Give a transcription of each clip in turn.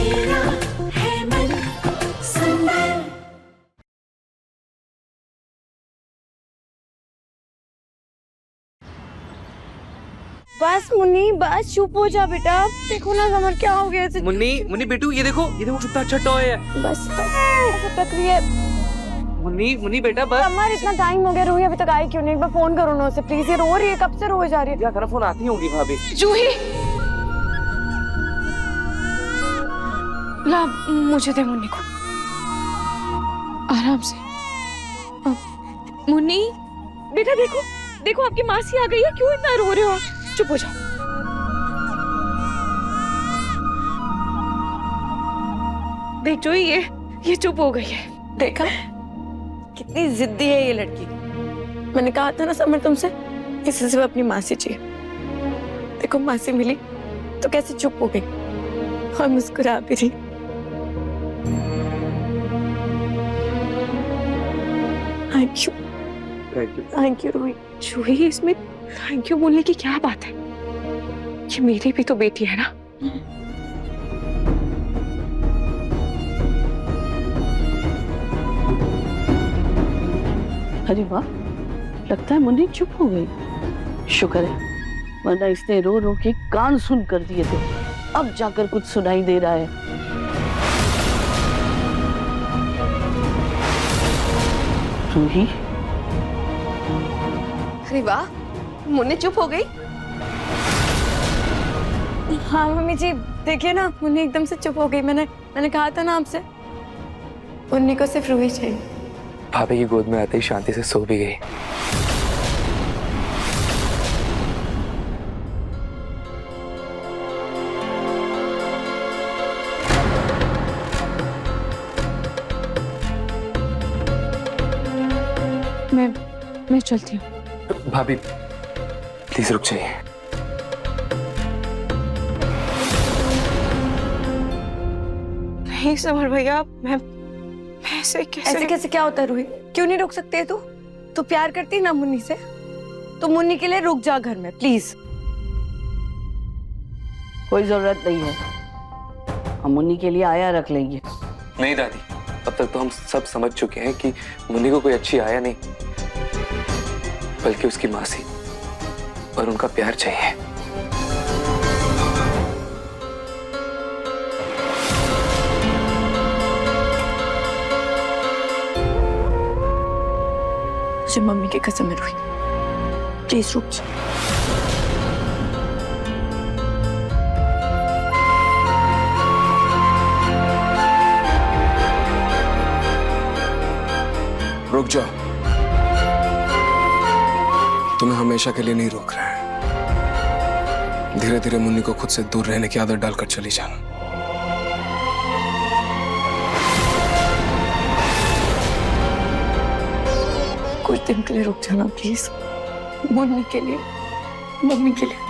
मेरा है मन सुंदर। बस मुन्नी, बस चुप हो जा बेटा। देखो ना समर क्या हो गया इसे। मुन्नी मुन्नी बेटू ये देखो कितना अच्छा टॉय है। बस ऐसा टक रही है। मुन्नी मुन्नी बेटा बस। समर इतना टाइम हो गया, रूही अभी तक आई क्यों नहीं? एक बार फोन करो ना उसे प्लीज। ये रो रही है, कब से रोए जा रही है। क्या करा, फोन आती होंगी भाभी। जूही ला मुझे दे मुन्नी को आराम से। मुन्नी बेटा देखो देखो आपकी मासी आ गई है, क्यों इतना रो रहे हो? चुप हो जाओ। देख जो ये चुप हो गई है। देखा कितनी जिद्दी है ये लड़की। मैंने कहा था ना समर तुमसे, इसे सिर्फ अपनी मासी चाहिए। देखो मासी मिली तो कैसे चुप हो गई और मुस्कुरा भी रही। Thank you Ruhi. जूही इसमें थैंक यू बोलने की क्या बात है? ये मेरी भी तो बेटी है ना। अरे वाह, लगता है मुन्नी चुप हो गई। शुक्र है, वरना इसने रो रो के कान सुन कर दिए थे। अब जाकर कुछ सुनाई दे रहा है। रूही, अरे वाह, मुन्नी चुप हो गई। हाँ मम्मी जी देखिए ना, मुन्नी एकदम से चुप हो गई। मैंने कहा था ना आपसे, मुन्नी को सिर्फ रूही चाहिए। भाभी की गोद में आते ही शांति से सो भी गई। मैं चलती हूँ। भाभी प्लीज रुक जाइए। नहीं समर भैया, मैं ऐसे कैसे क्या होता है रूही? क्यों नहीं रुक सकते तू प्यार करती है ना मुन्नी से, तो मुन्नी के लिए रुक जा घर में प्लीज। कोई जरूरत नहीं है, हम मुन्नी के लिए आया रख लेंगे। नहीं दादी, अब तक तो हम सब समझ चुके हैं कि मुन्नी को कोई अच्छी आया नहीं, बल्कि उसकी मासी और उनका प्यार चाहिए। मुझे मम्मी की कसम है रूही, प्लीज रुक जा। रुक जा, तुम्हें हमेशा के लिए नहीं रोक रहा है। धीरे धीरे मुन्नी को खुद से दूर रहने की आदत डालकर चली जाना। कुछ दिन के लिए रुक जाना प्लीज, मुन्नी के लिए, मम्मी के लिए।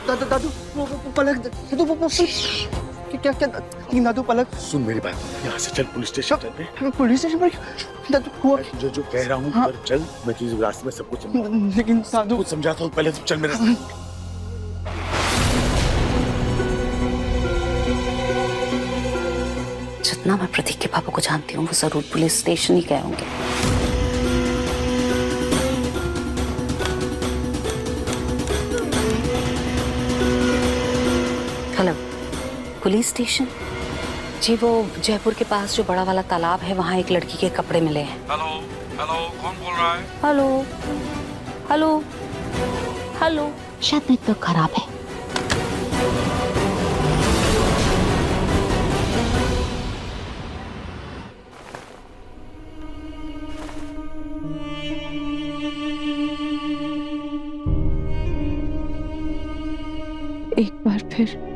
दादू दादू पलक, दादू क्या क्या दादू पलक। सुन मेरी बात, यहाँ से चल पुलिस स्टेशन चलते हैं। पुलिस स्टेशन पर दादू हुआ जो कह रहा हूँ पर चल, मैं तुझे रास्ते में सब कुछ लेकिन दादू कुछ समझाता हूँ, पहले तो चल मेरे साथ। जितना मैं प्रतीक के पापा को जानती हूँ, वो जरूर पुलिस स्टेशन ही गए होंगे। Hello, police station? जी वो जयपुर के पास जो बड़ा वाला तालाब है, वहाँ एक लड़की के कपड़े मिले हैं। हेलो हेलो, कौन बोल रहा है? हेलो हेलो हेलो, शायद नेटवर्क खराब है। एक बार फिर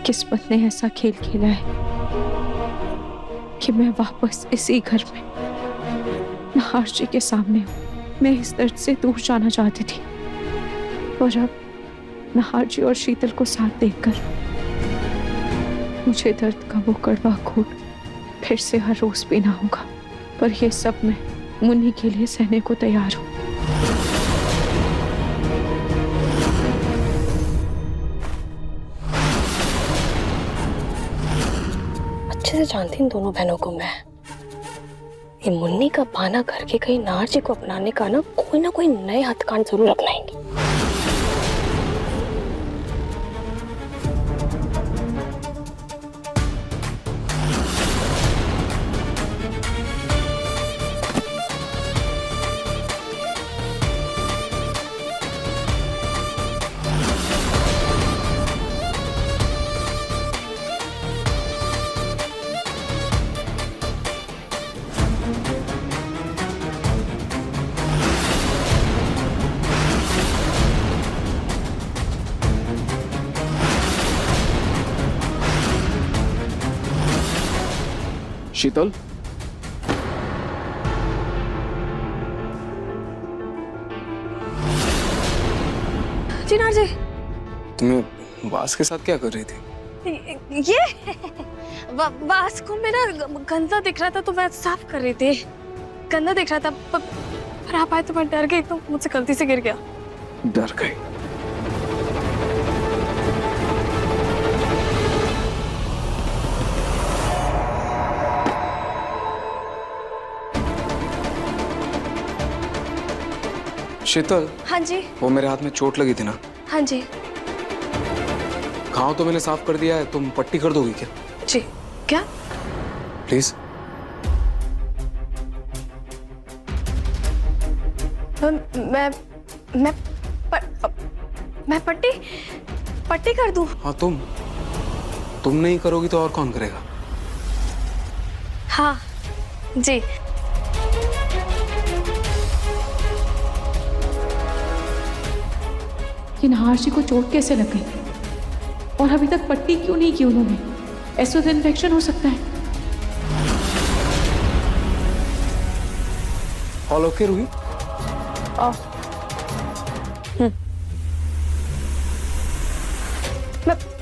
किस्मत ने ऐसा खेल खेला है कि मैं वापस इसी घर में नहार जी के सामने हूँ। मैं इस दर्द से दूर जाना चाहती थी, और अब नहार जी और शीतल को साथ देखकर मुझे दर्द का वो कड़वा घूंट फिर से हर रोज पीना होगा, पर ये सब मैं मुन्नी के लिए सहने को तैयार हूँ। अच्छे से जानती हूँ दोनों बहनों को मैं। ये मुन्नी का बहाना करके कहीं नार जी को अपनाने का ना कोई नए हथकांड जरूर अपनाएंगे। शीतल, जी नार जी, तुम्हें वास के साथ क्या कर रही थी? ये वास को मेरा गंदा दिख रहा था तो मैं साफ कर रही थी। गंदा दिख रहा था पर आप आए तो मैं डर गई, तो मुझसे गलती से गिर गया। डर गई? शीतल, हाँ जी। वो मेरे हाथ में चोट लगी थी ना? हाँ जी। घाव तो मैंने साफ कर दिया है, तुम पट्टी कर दोगी क्या? जी। क्या? प्लीज। मैं पट्टी कर दूं? हाँ, तुम नहीं करोगी तो और कौन करेगा? हाँ जी। कि नहार जी को चोट कैसे लग गई और अभी तक पट्टी क्यों नहीं की उन्होंने? ऐसा तो इन्फेक्शन हो सकता है। All okay Ruhi?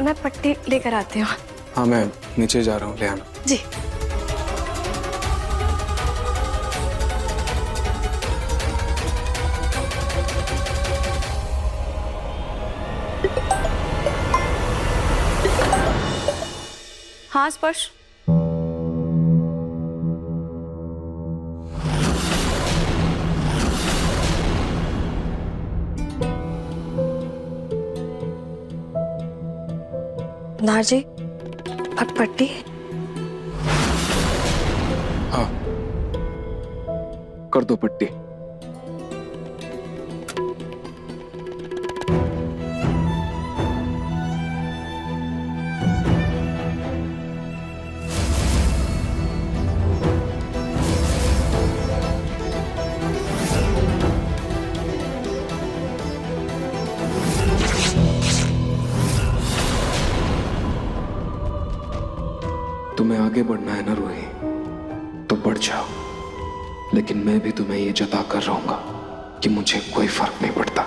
मैं पट्टी लेकर आती हूँ। हाँ, मैं नीचे जा रहा हूँ, ले आना। जी। हाँ स्पर्श। नार जी, पट्टी। हाँ, कर दो पट्टी। तुम्हें आगे बढ़ना है ना रूही, तो बढ़ जाओ, लेकिन मैं भी तुम्हें ये जता कर रहूंगा कि मुझे कोई फर्क नहीं पड़ता।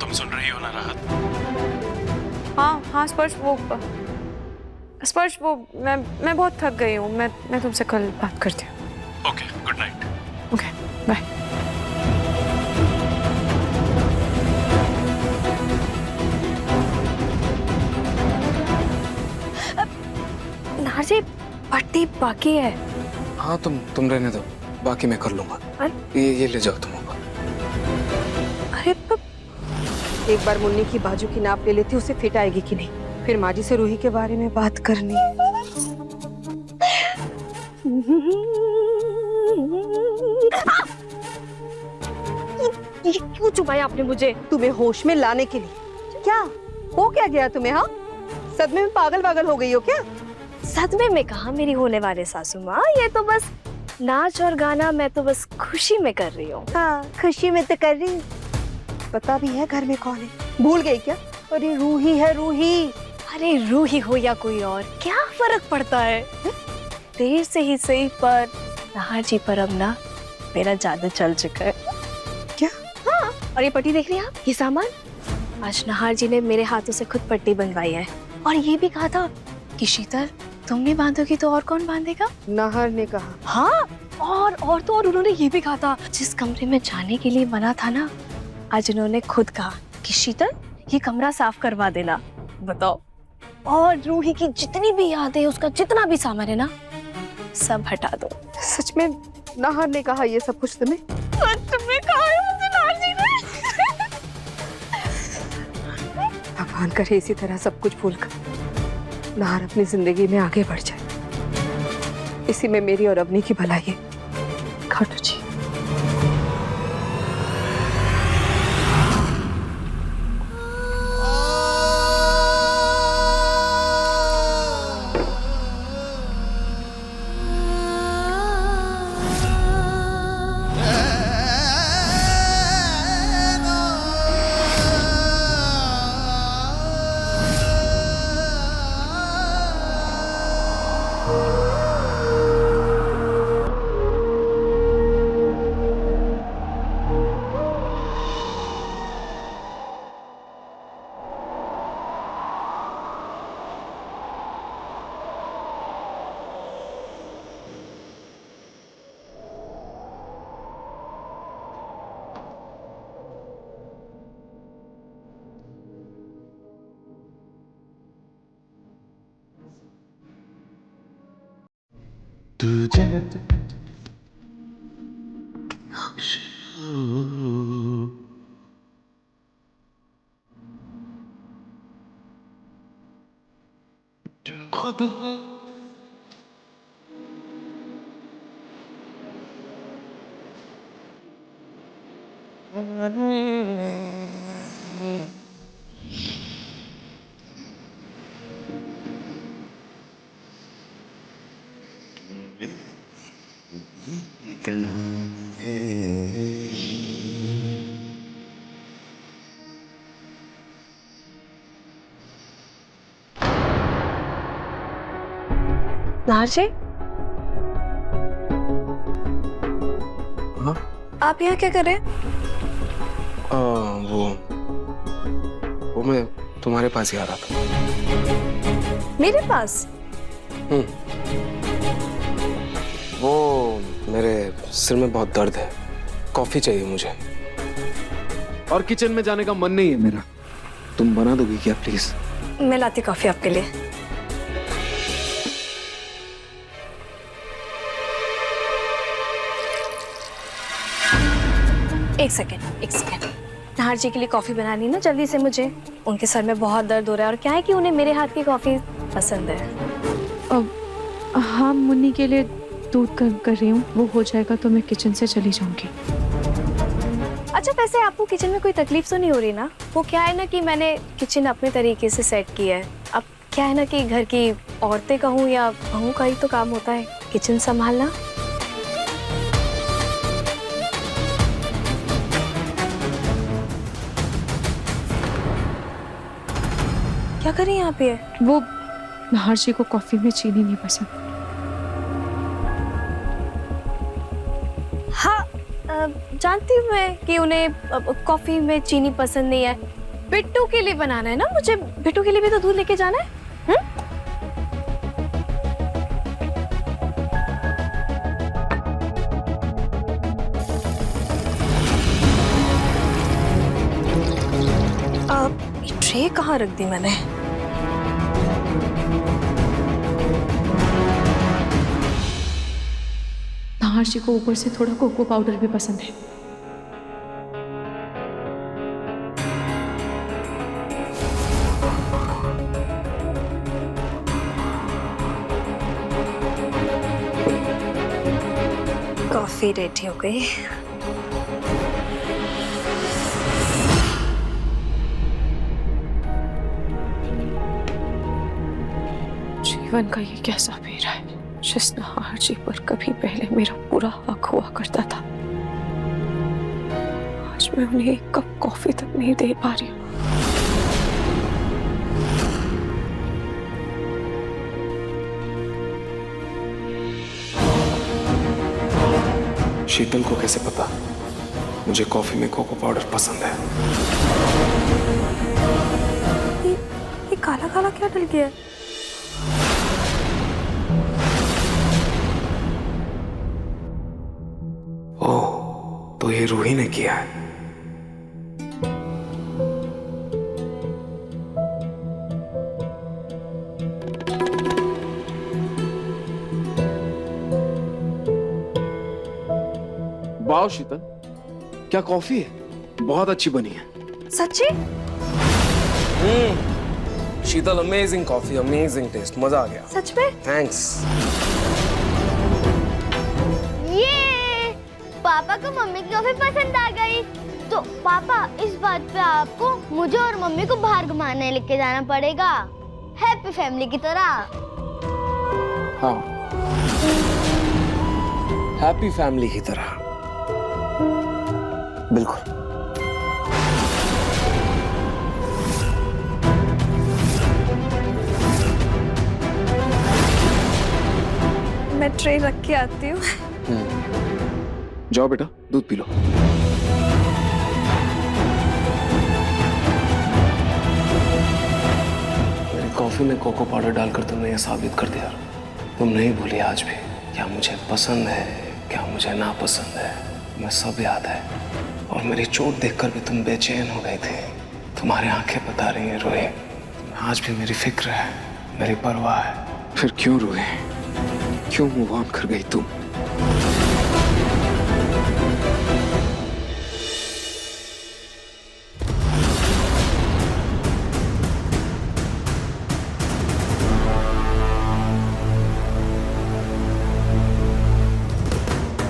तुम सुन रही हो ना राहत? हाँ स्पर्श वो मैं बहुत थक गई हूँ। मैं तुमसे कल बात करती हूँ। Okay, good night. Okay, bye. नार जी, पट्टी बाकी है। हाँ, तुम रहने दो, बाकी मैं कर लूंगा। ये ले जाओ तुम ऊपर। अरे तो एक बार मुन्नी की बाजू की नाप ले लेती, उसे फिट आएगी कि नहीं, फिर माँ जी से रूही के बारे में बात करनी। ये क्यों चुभाया आपने मुझे? तुम्हें होश में लाने के लिए। क्या हो क्या गया तुम्हें? हाँ, सदमे में पागल हो गई हो क्या? सदमे में कहा मेरी होने वाले सासू माँ, ये तो बस नाच और गाना मैं तो बस खुशी में कर रही हूँ। हाँ, खुशी में तो कर रही। पता भी है घर में कौन है? भूल गई क्या? अरे रूही है, रूही। अरे रूही हो या कोई और, क्या फर्क पड़ता है? देर से ही सही पर नहार जी पर अब ना मेरा जादू चल चुका है। क्या? हाँ, और ये पट्टी देख रही हैं आप, ये सामान आज नहार जी ने मेरे हाथों से खुद पट्टी बनवाई है। और ये भी कहा था कि शीतल तुम नहीं बांधोगी तो और कौन बांधेगा? नाहर ने कहा। हाँ, और तो और उन्होंने ये भी कहा था जिस कमरे में जाने के लिए मना था ना, आज उन्होंने खुद कहा कि शीतल ये कमरा साफ करवा देना। बताओ, और रूही की जितनी भी यादें, उसका जितना भी सामान है ना, सब हटा दो। सच में नाहर ने कहा ये सब कुछ तुम्हें? सच में कहा है मुझे नाहर जी ने। भगवान करे इसी तरह सब कुछ भूलकर नाहर अपनी जिंदगी में आगे बढ़ जाए। इसी में मेरी और अवनी की भलाई है। खाटू जी। नाहर जी, हाँ? आप यहाँ क्या कर रहे हैं? वो मैं तुम्हारे पास ही आ रहा था। मेरे पास? वो मेरे सिर में बहुत दर्द है, कॉफी चाहिए मुझे। और किचन में जाने का मन नहीं है मेरा। तुम बना दोगी क्या प्लीज? मैं लाती कॉफी आपके लिए। एक सेकेंड। नाहर जी के लिए कॉफी बनानी ना जल्दी से मुझे। उनके सर में बहुत दर्द हो रहा है और क्या है कि उन्हें मेरे हाथ की कॉफी पसंद है। अब हाँ, मुन्नी के लिए दूध गर्म कर रही हूँ, वो हो जाएगा तो मैं किचन से चली जाऊंगी। अच्छा, वैसे आपको किचन में कोई तकलीफ तो नहीं हो रही ना? वो क्या है ना कि मैंने किचन अपने तरीके से सेट किया है। अब क्या है ना कि घर की औरतें कहूँ या बहू का ही तो काम होता है किचन संभालना। क्या कर रही हैं आप ये? वो नाहर जी को कॉफी में चीनी नहीं पसंद। हाँ, जानती हूँ मैं कि उन्हें कॉफी में चीनी पसंद नहीं है। बिट्टू के लिए बनाना है ना मुझे, बिट्टू के लिए भी तो दूध लेके जाना है। ये ट्रे कहाँ रख दी मैंने? नाहर जी को ऊपर से थोड़ा कोको पाउडर भी पसंद है। कॉफी रेडी हो गई। जीवन का ये कैसा फेरा है जिस नाहर जी पर कभी पहले मेरा पूरा हक हुआ करता था। आज मैं उन्हें एक कप कॉफी तक नहीं दे पा रही हूँ। शीतल को कैसे पता मुझे कॉफी में कोको पाउडर पसंद है? ये काला काला क्या डल गया है? ओह, तो ये रूही ने किया है। वाह शीतल, क्या कॉफी है, बहुत अच्छी बनी है। सच्ची? शीतल, अमेजिंग कॉफी, अमेजिंग टेस्ट, मजा आ गया। सच में? थैंक्स। ये पापा को मम्मी की कॉफी पसंद आ गई। तो पापा, इस बात पे आपको मुझे और मम्मी को बाहर घुमाने लेके जाना पड़ेगा, हैप्पी फैमिली की तरह। हाँ, हैप्पी फैमिली की तरह, बिल्कुल। मैं ट्रे रख के आती हूँ। जाओ बेटा, दूध पी लो। मेरी कॉफी में कोको पाउडर डालकर तुमने यह साबित कर दिया, तुम नहीं भूली आज भी क्या मुझे पसंद है, क्या मुझे नापसंद है। मैं सब याद है, और मेरी चोट देखकर भी तुम बेचैन हो गई थी। तुम्हारी आंखें बता रही हैं रोए, आज भी मेरी फिक्र है, मेरी परवाह है। फिर क्यों रोए, क्यों मूव ऑन कर गई तुम?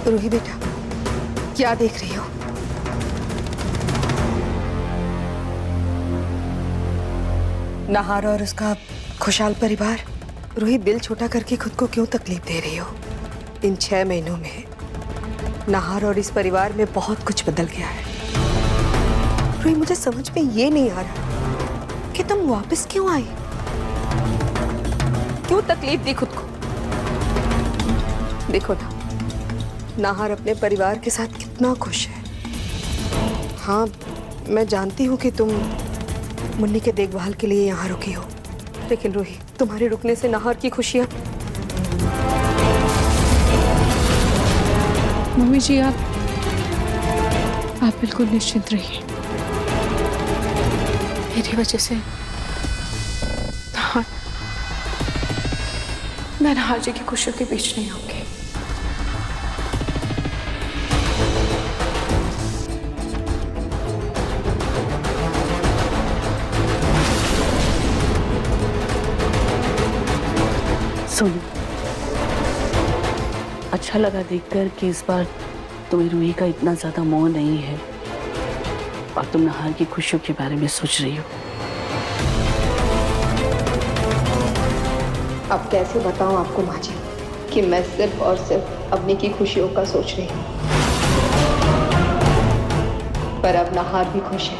रूही बेटा, क्या देख रही हो? नाहार और उसका खुशहाल परिवार। रूही, दिल छोटा करके खुद को क्यों तकलीफ दे रही हो? इन 6 महीनों में नाहार और इस परिवार में बहुत कुछ बदल गया है। रूही, मुझे समझ में ये नहीं आ रहा कि तुम वापस क्यों आई, क्यों तकलीफ दी खुद को? देखो ना, नाहार अपने परिवार के साथ कितना खुश है। हाँ, मैं जानती हूँ कि तुम मुन्नी के देखभाल के लिए यहाँ रुकी हो, लेकिन रूही, तुम्हारे रुकने से नाहार की खुशियाँ। मम्मी जी, आप बिल्कुल निश्चिंत रहिए। मेरी वजह से मैं नाहार जी की खुशियों के बीच नहीं आऊंगी। सुनो, अच्छा लगा देखकर कि इस बार तुम्हें रूही का इतना ज्यादा मोह नहीं है और तुम नाहार की खुशियों के बारे में सोच रही हो। अब कैसे बताऊं आपको माँ जी कि मैं सिर्फ और सिर्फ अपनी की खुशियों का सोच रही हूँ, पर अब नाहार भी खुश है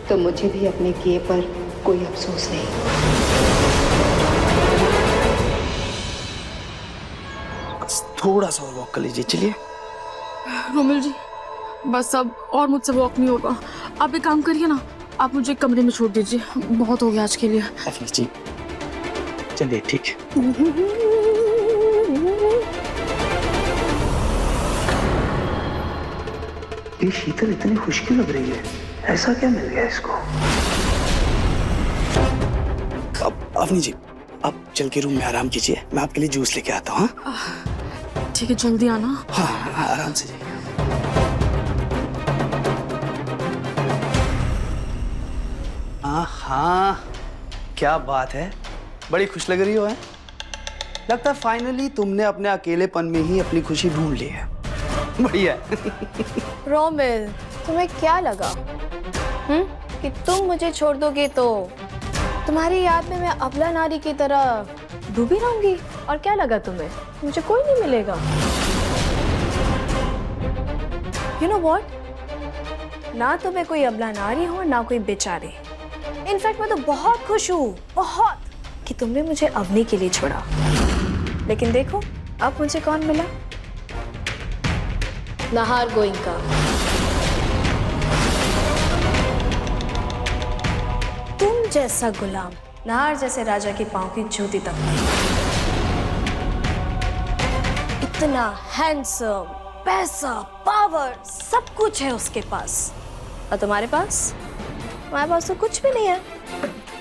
तो मुझे भी अपने किए पर कोई अफसोस नहीं। थोड़ा सा और वॉक कर लीजिए, चलिए। रोमिल जी, बस अब और मुझसे वॉक नहीं होगा। आप एक काम करिए ना, आप मुझे कमरे में छोड़ दीजिए, बहुत हो गया आज के लिए। जी, चलिए, ठीक है। ये शीतल इतनी खुश क्यों लग रही है? ऐसा क्या मिल गया इसको? अब अवनी जी, आप चल के रूम में आराम कीजिए, मैं आपके लिए जूस लेके आता हूँ। ठीक है, जल्दी आना। हाँ, आराम से जाइए। हाँ, क्या बात है, बड़ी खुश लग रही हो है? लगता है फाइनली तुमने अपने अकेलेपन में ही अपनी खुशी ढूंढ ली है। बढ़िया। रोमिल, तुम्हें क्या लगा कि तुम मुझे छोड़ दोगे तो तुम्हारी याद में मैं अबला नारी की तरह डूबी रहूंगी? और क्या लगा तुम्हें मुझे कोई नहीं मिलेगा? You know what? ना तो मैं कोई अबला नारी हूँ, ना कोई बेचारी। इनफैक्ट मैं तो बहुत खुश हूँ, बहुत, कि तुमने मुझे अवनी के लिए छोड़ा। लेकिन देखो अब मुझे कौन मिला? नहार गोइंका। तुम जैसा गुलाम नहार जैसे राजा के पांव की जूती तक नहीं। इतना हैंडसम, पैसा, पावर, सब कुछ है उसके पास, और तुम्हारे पास? तुम्हारे पास तो कुछ भी नहीं है।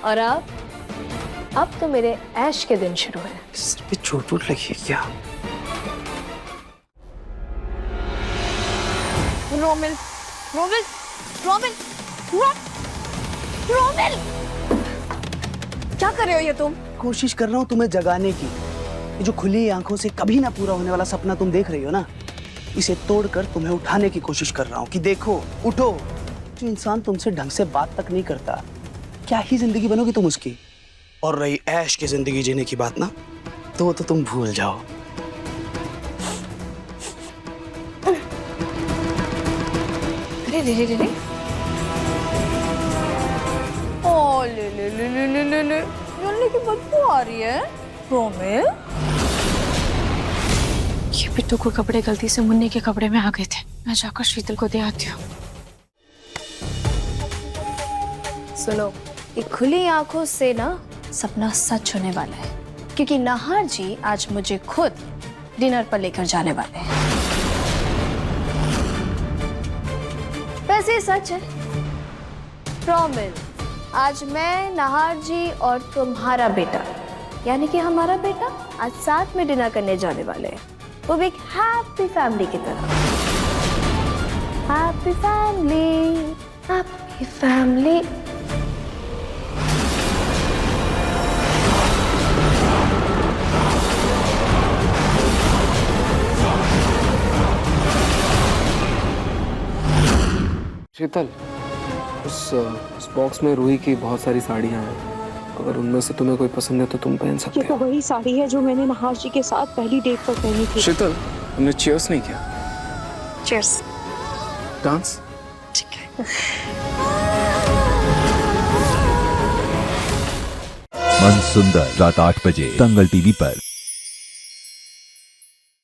और अब तो मेरे ऐश के दिन शुरू है। सिर पे चोट वोट लगी है क्या? रोमिल, रोमिल, रोमिल, रोमिल, क्या कर रहे हो ये तुम? कोशिश कर रहा हूँ तुम्हें जगाने की। ये जो खुली आंखों से कभी ना पूरा होने वाला सपना तुम देख रही हो ना, इसे तोड़कर तुम्हें उठाने की कोशिश कर रहा हूँ कि देखो, उठो। जो इंसान तुमसे ढंग से बात तक नहीं करता, क्या ही जिंदगी बनोगी तुम उसकी। और रही ऐश की जिंदगी जीने की बात ना, तो वो तो तुम भूल जाओ। अरे रे रे रे रे। ओ ले ले ले ले ले ले ले, जलने की बदबू आ रही है। रोमिल, ये पिट्टू को कपड़े गलती से मुन्ने के कपड़े में आ गए थे। मैं जाकर शीतल को दे आती हूँ। सुनो, ये खुली आंखों से ना सपना सच होने वाला है, क्योंकि नाहर जी आज मुझे खुद डिनर पर लेकर जाने वाले हैं। वैसे ही सच है रोमिल, आज मैं, नाहर जी और तुम्हारा बेटा, यानी कि हमारा बेटा, आज साथ में डिनर करने जाने वाले हैं। वो भी एक हैप्पी फैमिली की तरह। Happy family, happy family. Sheetal, उस बॉक्स में रूही की बहुत सारी साड़ियाँ हैं। अगर उनमें से तुम्हें कोई पसंद है तो तुम पहन सकते हो। ये तो वही साड़ी है जो मैंने नहार जी के साथ पहली डेट पर पहनी थी। शीतल, तुमने चीयर्स नहीं किया? चीयर्स। डांस? ठीक है। मन सुंदर रात 8 बजे दंगल टीवी पर।